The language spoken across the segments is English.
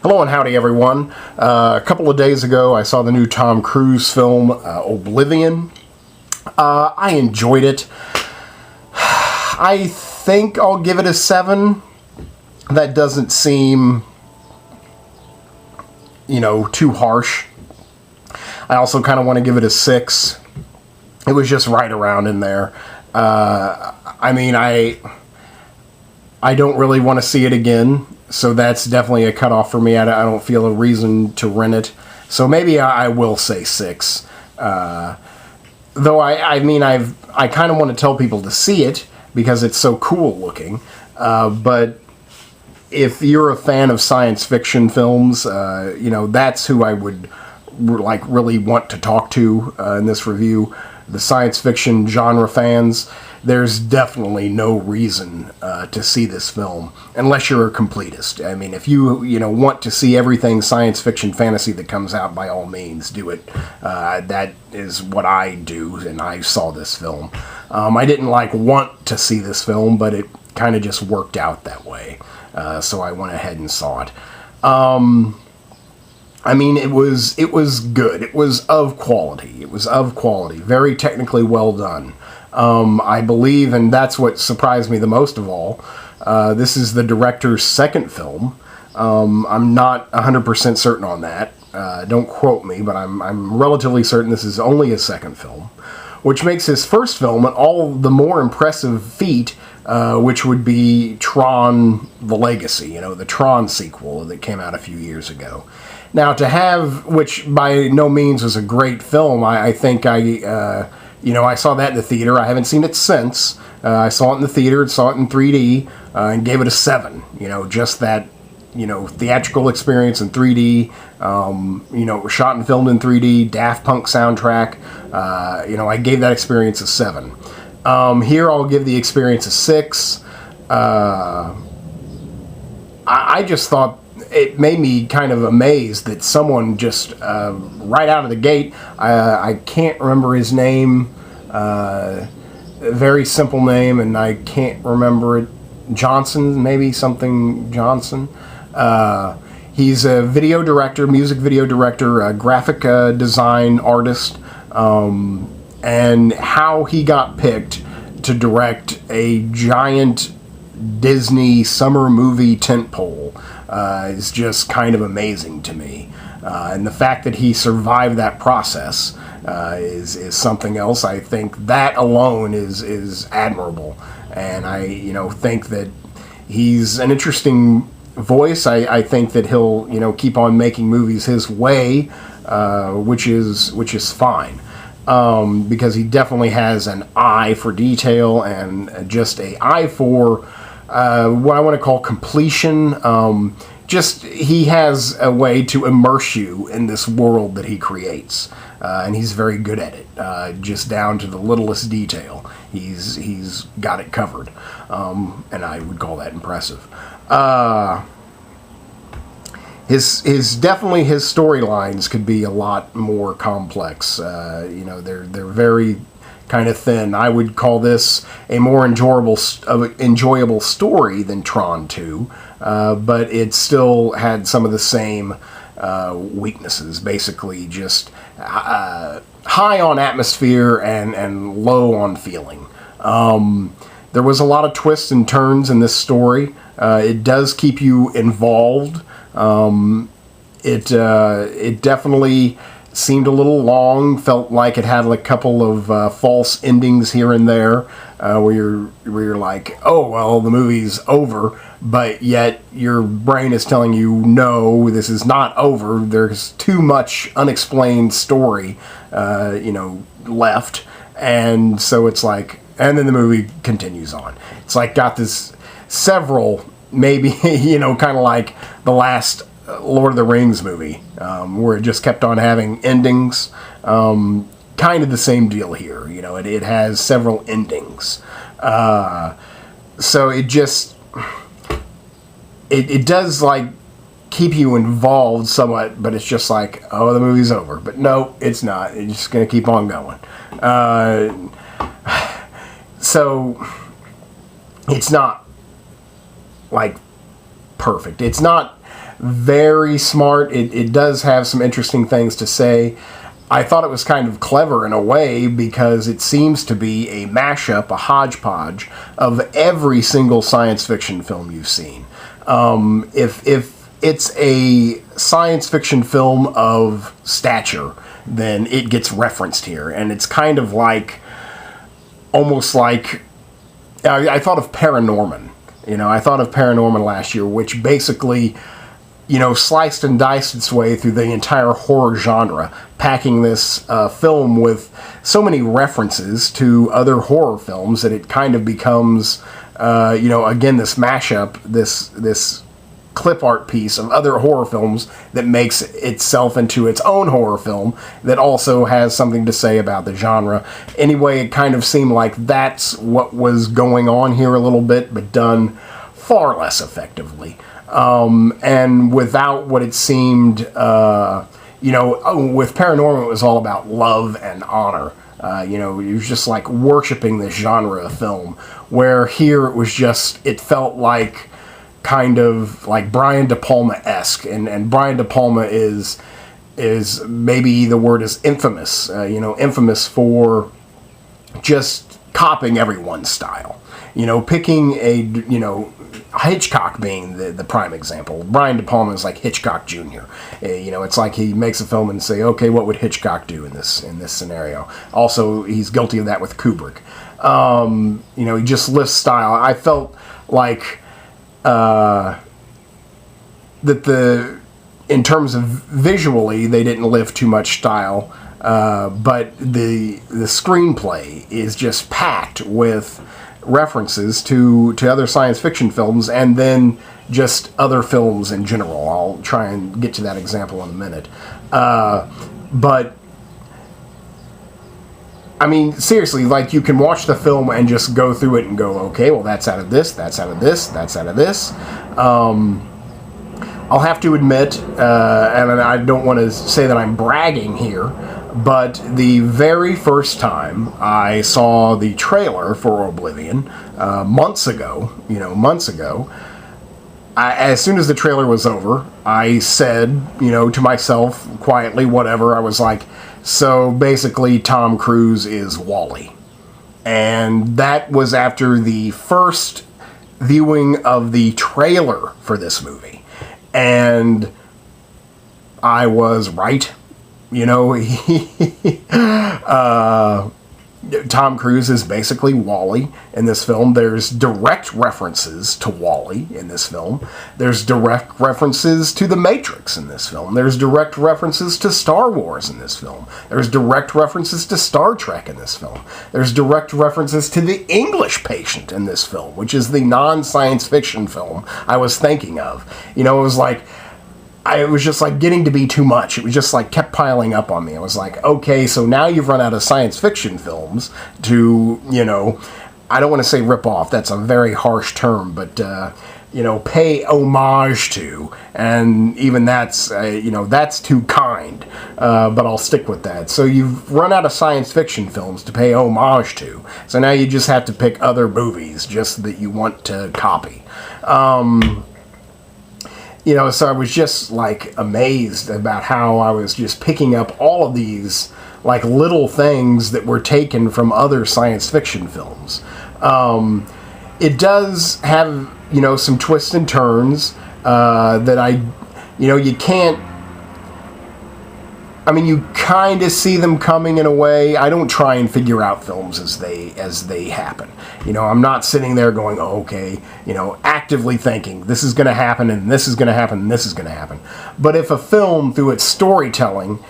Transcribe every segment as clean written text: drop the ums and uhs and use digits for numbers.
Hello and howdy everyone. A couple of days ago I saw the new Tom Cruise film, Oblivion. I enjoyed it. I think I'll give it a 7. That doesn't seem, too harsh. I also kind of want to give it a 6. It was just right around in there. I don't really want to see it again. So that's definitely a cutoff for me. I don't feel a reason to rent it. So maybe I will say 6. Though I kind of want to tell people to see it because it's so cool looking. But if you're a fan of science fiction films, that's who I would really want to talk to in this review. The science fiction genre fans. There's definitely no reason to see this film unless you're a completist. I mean, if you want to see everything science fiction fantasy that comes out, by all means, do it. That is what I do, and I saw this film. I didn't want to see this film, but it kind of just worked out that way. So I went ahead and saw it. It was good. It was of quality. Very technically well done. I believe, and that's what surprised me the most of all, this is the director's second film. I'm not 100% certain on that. Don't quote me, but I'm relatively certain this is only his second film, which makes his first film an all the more impressive feat, which would be Tron: The Legacy, the Tron sequel that came out a few years ago. Now, to have, which by no means was a great film, I think I saw that in the theater. I haven't seen it since. I saw it in the theater, saw it in 3D, and gave it a 7. Just that, theatrical experience in 3D. It was shot and filmed in 3D, Daft Punk soundtrack. I gave that experience a 7. Here I'll give the experience a 6. I just thought it made me kind of amazed that someone just right out of the gate, I can't remember his name, very simple name, and I can't remember it. Johnson, maybe something Johnson. He's a video director, music video director, a graphic design artist, and how he got picked to direct a giant Disney summer movie tentpole is just kind of amazing to me. And the fact that he survived that process is something else. I think that alone is admirable. And I think that he's an interesting voice. I think that he'll keep on making movies his way, which is fine. Because he definitely has an eye for detail and just an eye for what I want to call completion. He has a way to immerse you in this world that he creates, and he's very good at it, just down to the littlest detail. He's got it covered, and I would call that impressive. His storylines could be a lot more complex. They're very kind of thin. I would call this a more enjoyable story than Tron 2, but it still had some of the same weaknesses. Basically, just high on atmosphere and low on feeling. There was a lot of twists and turns in this story. It does keep you involved. It definitely seemed a little long, felt like it had a couple of false endings here and there, where you're like, oh, well, the movie's over, but yet your brain is telling you, no, this is not over. There's too much unexplained story, left, and so it's like, and then the movie continues on. It's like got this several, maybe, kind of like the last Lord of the Rings movie, where it just kept on having endings. Kind of the same deal here. It has several endings. So it just, it does keep you involved somewhat, but it's just like, oh, the movie's over. But no, it's not. It's just going to keep on going. So it's not perfect. It's not very smart. It does have some interesting things to say. I thought it was kind of clever in a way because it seems to be a mashup, a hodgepodge of every single science fiction film you've seen. If it's a science fiction film of stature, then it gets referenced here. And it's kind of like, almost like, I thought of Paranorman. I thought of Paranorman last year, which basically, sliced and diced its way through the entire horror genre, packing this film with so many references to other horror films that it kind of becomes, again, this mashup, this clip art piece of other horror films that makes itself into its own horror film that also has something to say about the genre. Anyway, it kind of seemed like that's what was going on here a little bit, but done far less effectively. And without what it seemed, with Paranormal, it was all about love and honor. It was just like worshiping this genre of film, where here it was just, it felt like kind of like Brian De Palma-esque, and Brian De Palma is maybe the word is infamous, infamous for just copying everyone's style. Picking Hitchcock being the prime example. Brian De Palma is like Hitchcock Jr. It's like he makes a film and say, okay, what would Hitchcock do in this scenario? Also, he's guilty of that with Kubrick. He just lifts style. I felt like that in terms of visually, they didn't lift too much style, but the screenplay is just packed with references to other science fiction films, and then just other films in general. I'll try and get to that example in a minute. But I mean, seriously, like, you can watch the film and just go through it and go, okay, well, that's out of this, that's out of this, that's out of this. I'll have to admit, and I don't want to say that I'm bragging here, but the very first time I saw the trailer for Oblivion, months ago, as soon as the trailer was over, I said, to myself, quietly, whatever, I was like, so basically Tom Cruise is Wall-E. And that was after the first viewing of the trailer for this movie. And I was right. Tom Cruise is basically Wall-E in this film. There's direct references to Wall-E in this film. There's direct references to The Matrix in this film. There's direct references to Star Wars in this film. There's direct references to Star Trek in this film. There's direct references to The English Patient in this film, which is the non-science fiction film I was thinking of. It was like, it was just like getting to be too much. It was just like kept piling up on me. I was like, okay, so now you've run out of science fiction films to, I don't want to say rip off. That's a very harsh term, but, pay homage to. And even that's, that's too kind. But I'll stick with that. So you've run out of science fiction films to pay homage to. So now you just have to pick other movies just that you want to copy. So I was just, like, amazed about how I was just picking up all of these, like, little things that were taken from other science fiction films. It does have, some twists and turns that you can't... I mean, you kind of see them coming in a way. I don't try and figure out films as they happen. I'm not sitting there going, oh, okay, actively thinking this is going to happen and this is going to happen and this is going to happen. But if a film, through its storytelling,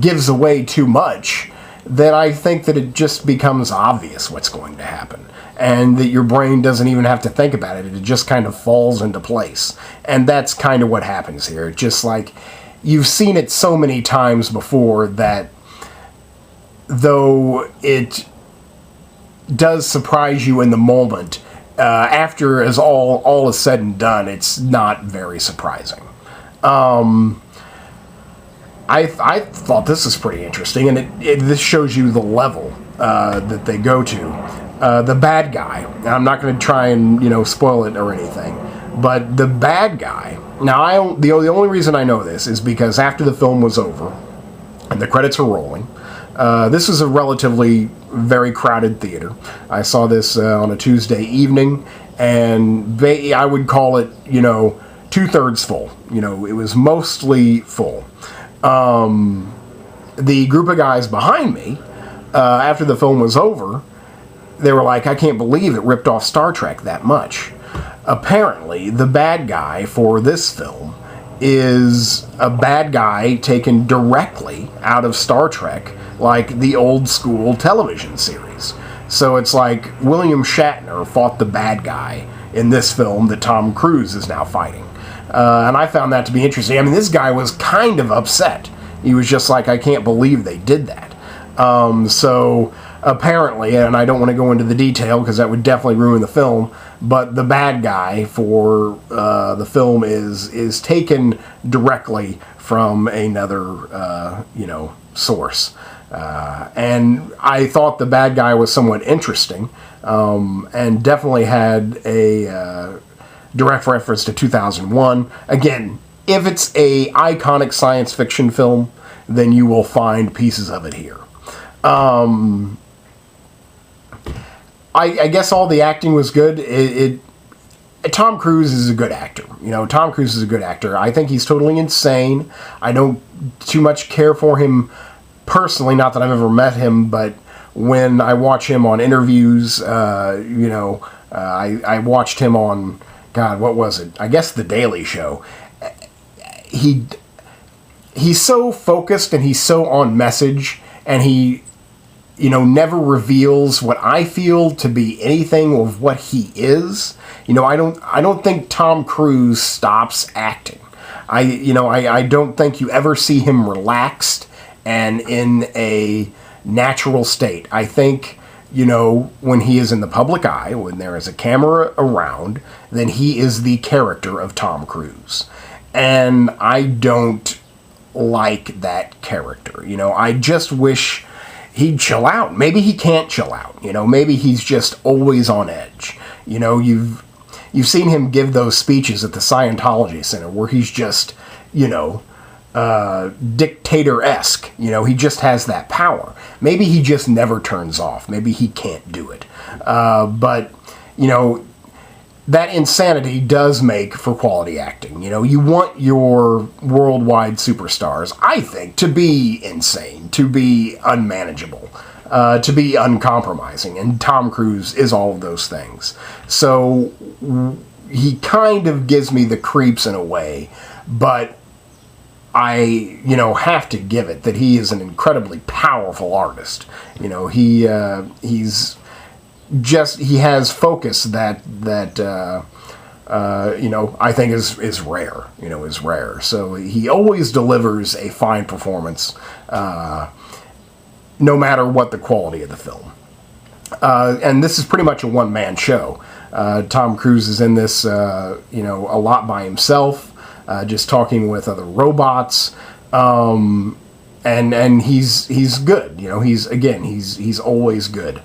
gives away too much, then I think that it just becomes obvious what's going to happen. And that your brain doesn't even have to think about it. It just kind of falls into place. And that's kind of what happens here. It's just like... You've seen it so many times before that, though it does surprise you in the moment, after as all is said and done, it's not very surprising. I thought this was pretty interesting, and this shows you the level that they go to. The bad guy, and I'm not going to try and spoil it or anything, But the bad guy, now the only reason I know this is because after the film was over and the credits were rolling, this was a relatively very crowded theater. I saw this on a Tuesday evening, and I would call it, 2/3 full. It was mostly full. The group of guys behind me, after the film was over, they were like, I can't believe it ripped off Star Trek that much. Apparently, the bad guy for this film is a bad guy taken directly out of Star Trek, like the old school television series. So it's like William Shatner fought the bad guy in this film that Tom Cruise is now fighting. And I found that to be interesting. I mean, this guy was kind of upset. He was just like, I can't believe they did that. So apparently, and I don't want to go into the detail because that would definitely ruin the film, but the bad guy for the film is taken directly from another, source. And I thought the bad guy was somewhat interesting, and definitely had a direct reference to 2001. Again, if it's a iconic science fiction film, then you will find pieces of it here. I guess all the acting was good. Tom Cruise is a good actor. Tom Cruise is a good actor. I think he's totally insane. I don't too much care for him personally, not that I've ever met him, but when I watch him on interviews, I watched him on, God, what was it? I guess The Daily Show. He's so focused and he's so on message, and he never reveals what I feel to be anything of what he is. I don't think Tom Cruise stops acting. I don't think you ever see him relaxed and in a natural state. I think, when he is in the public eye, when there is a camera around, then he is the character of Tom Cruise. And I don't like that character. I just wish he'd chill out. Maybe he can't chill out. Maybe he's just always on edge. You've seen him give those speeches at the Scientology Center where he's just, dictator-esque. He just has that power. Maybe he just never turns off. Maybe he can't do it. But that insanity does make for quality acting. You want your worldwide superstars, I think, to be insane, to be unmanageable, to be uncompromising. And Tom Cruise is all of those things. So he kind of gives me the creeps in a way, but I, have to give it that he is an incredibly powerful artist. He has focus that I think is rare. Is rare. So he always delivers a fine performance, no matter what the quality of the film. And this is pretty much a one-man show. Tom Cruise is in this, a lot by himself, just talking with other robots, and he's good. He's always good.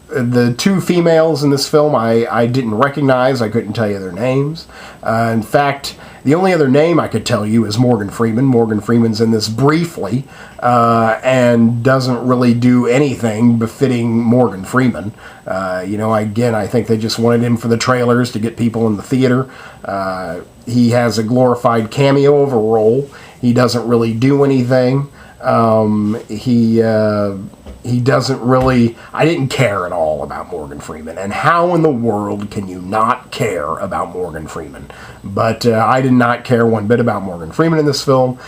The two females in this film I didn't recognize. I couldn't tell you their names. In fact, the only other name I could tell you is Morgan Freeman. Morgan Freeman's in this briefly, and doesn't really do anything befitting Morgan Freeman. I think they just wanted him for the trailers to get people in the theater. He has a glorified cameo of a role. He doesn't really do anything. He doesn't really... I didn't care at all about Morgan Freeman. And how in the world can you not care about Morgan Freeman? But I did not care one bit about Morgan Freeman in this film.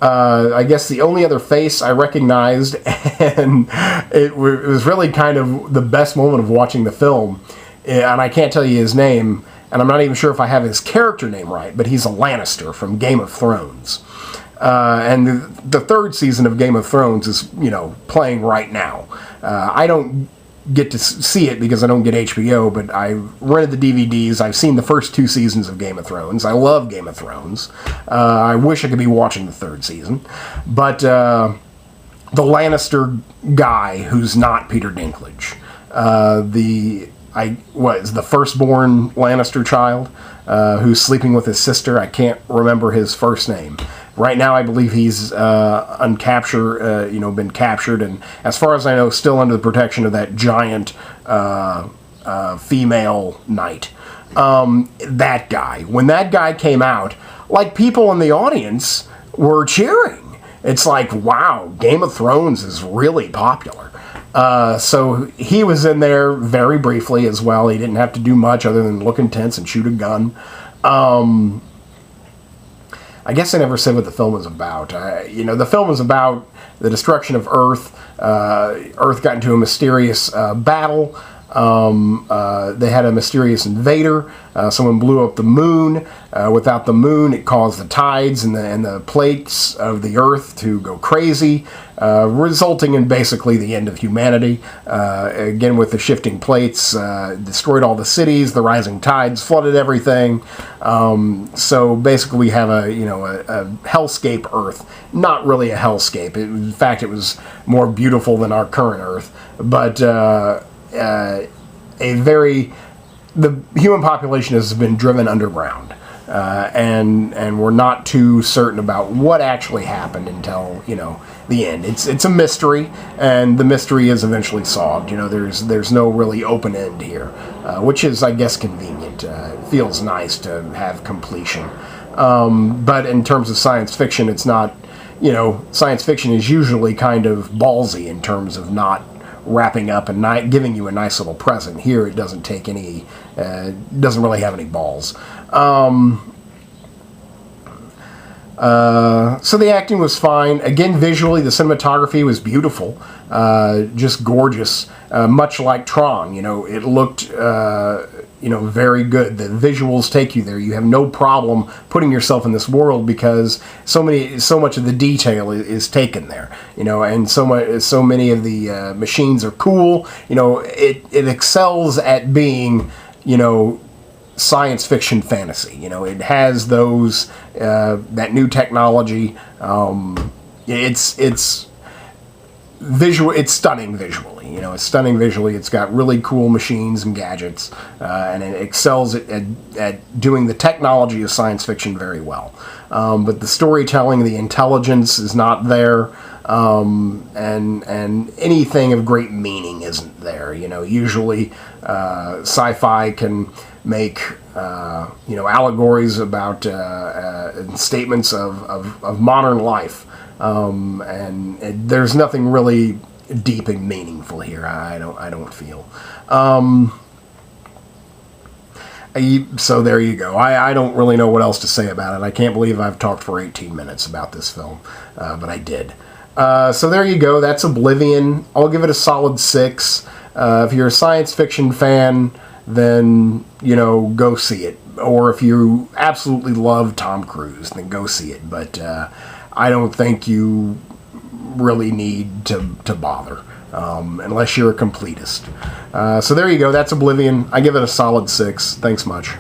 I guess the only other face I recognized, and it was really kind of the best moment of watching the film, and I can't tell you his name, and I'm not even sure if I have his character name right, but he's a Lannister from Game of Thrones. And the third season of Game of Thrones is, playing right now. I don't get to see it because I don't get HBO, but I rented the DVDs. I've seen the first two seasons of Game of Thrones. I love Game of Thrones. I wish I could be watching the third season. But the Lannister guy who's not Peter Dinklage, is the firstborn Lannister child who's sleeping with his sister. I can't remember his first name. Right now, I believe he's been captured, and as far as I know, still under the protection of that giant female knight. That guy. When that guy came out, like, people in the audience were cheering. It's like, wow, Game of Thrones is really popular. So he was in there very briefly as well. He didn't have to do much other than look intense and shoot a gun. I guess I never said what the film was about. The film was about the destruction of Earth. Earth got into a mysterious battle. They had a mysterious invader. Someone blew up the moon. Without the moon, it caused the tides and the plates of the Earth to go crazy, resulting in basically the end of humanity. Again, with the shifting plates, destroyed all the cities. The rising tides flooded everything. So basically, we have a hellscape Earth. Not really a hellscape. In fact, it was more beautiful than our current Earth, but. The human population has been driven underground, and we're not too certain about what actually happened until the end. It's a mystery, and the mystery is eventually solved. There's no really open end here, which is, I guess, convenient. It feels nice to have completion, but in terms of science fiction, it's not. Science fiction is usually kind of ballsy in terms of not wrapping up and giving you a nice little present. Here it doesn't take any, doesn't really have any balls. So the acting was fine. Again, visually, the cinematography was beautiful, just gorgeous, much like Tron. It looked, very good. The visuals take you there. You have no problem putting yourself in this world because so much of the detail is taken there. And so many of the machines are cool. It excels at being, science fiction fantasy. It has those that new technology. It's visual. It's stunning visually. It's stunning visually. It's got really cool machines and gadgets, and it excels at doing the technology of science fiction very well. But the storytelling, the intelligence is not there. And anything of great meaning isn't there. Usually sci-fi can make allegories about statements of modern life, and there's nothing really deep and meaningful here. I don't feel. So there you go. I don't really know what else to say about it. I can't believe I've talked for 18 minutes about this film, but I did. So there you go. That's Oblivion. I'll give it a solid 6. If you're a science fiction fan, then, go see it. Or if you absolutely love Tom Cruise, then go see it. But I don't think you really need to bother, unless you're a completist. So there you go. That's Oblivion. I give it a solid 6. Thanks much.